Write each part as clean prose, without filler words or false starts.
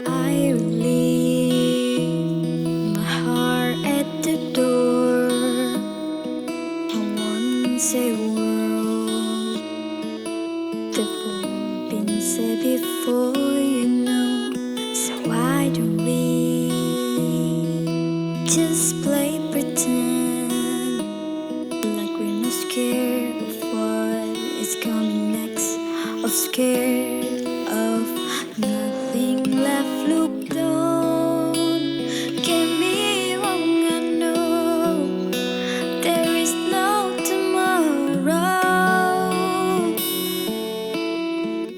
I leave my heart at the door. I won't say a word. The have been said before, you know. So why don't we just play pretend, like we're not scared of what is coming next, or scared of nothing left. Look, don't get me wrong, I know there is no tomorrow.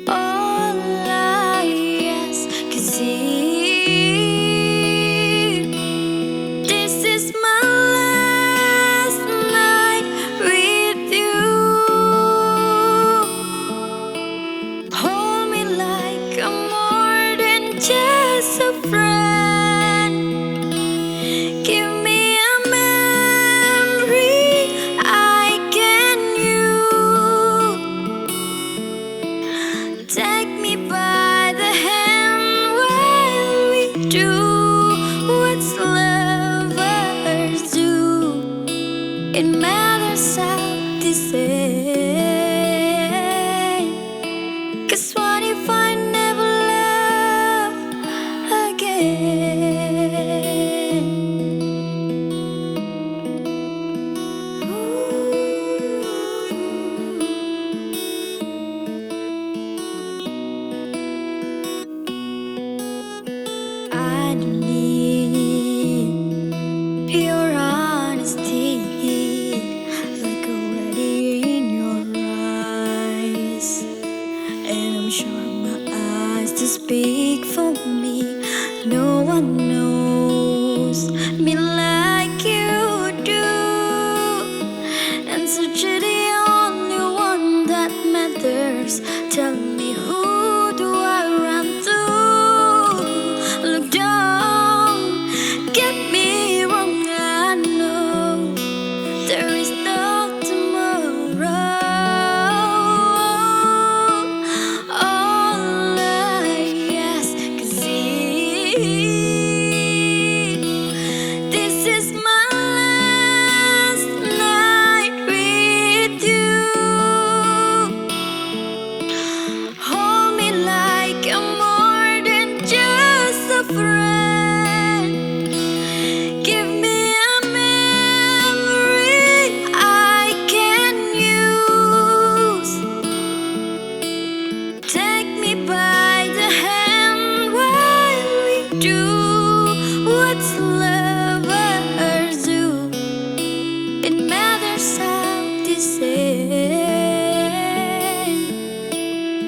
All I ask can see, this is my last night with you. Hold me like I'm more than just a friend. Give me a memory I can use. Take me by the hand while we do what lovers do. It matters how they say. 'Cause what if I never love again? I don't need your honesty, like already in your eyes. And I'm sure my eyes to speak for me. No one knows me like you do, and such are the only one that matters. Tell me, who do I run to? Look, don't get me wrong, I know there is no tomorrow. All I ask can see, this is my last night with you. Hold me like I'm more than just a friend. Give me a memory I can use. Take me by the hand while we do what lovers do. It matters how they say.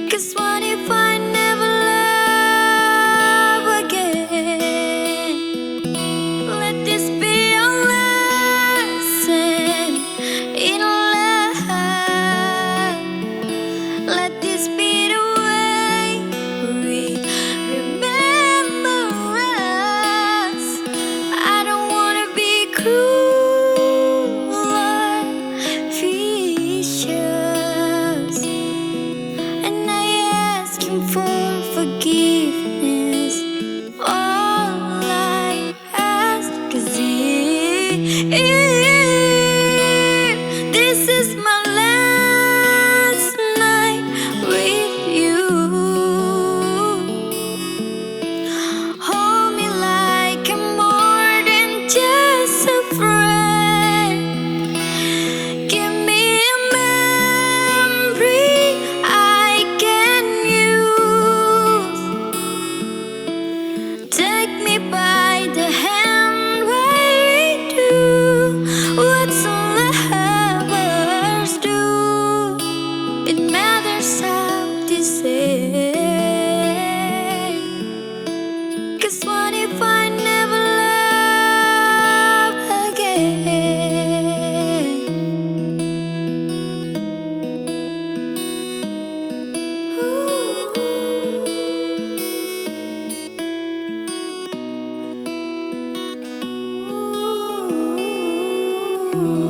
'Cause what if I never love again? Let this be a lesson in love. Let this be the way we remember us. you.